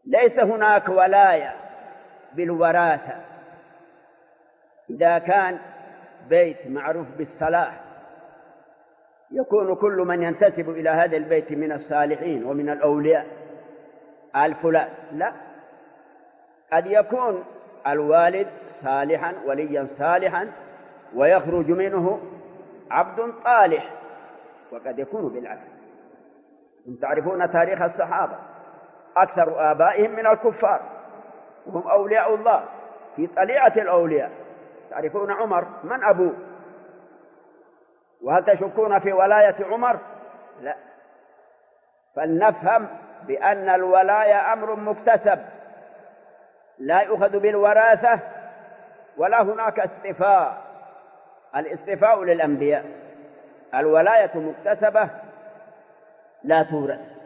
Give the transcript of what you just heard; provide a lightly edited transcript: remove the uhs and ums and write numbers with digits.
ليس هناك ولاية بالوراثة. إذا كان بيت معروف بالصلاح يكون كل من ينتسب إلى هذا البيت من الصالحين ومن الأولياء الفلان، لا، قد يكون الوالد صالحا وليا صالحا ويخرج منه عبد طالح، وقد يكون بالعكس. أنتم تعرفون تاريخ الصحابة، أكثر آبائهم من الكفار وهم أولياء الله في طليعة الأولياء. تعرفون عمر من أبوه؟ وهل تشكون في ولاية عمر؟ لا. فلنفهم بأن الولاية أمر مكتسب لا يؤخذ بالوراثة، ولا هناك اصطفاء. الاصطفاء للأنبياء، الولاية مكتسبة لا تورث.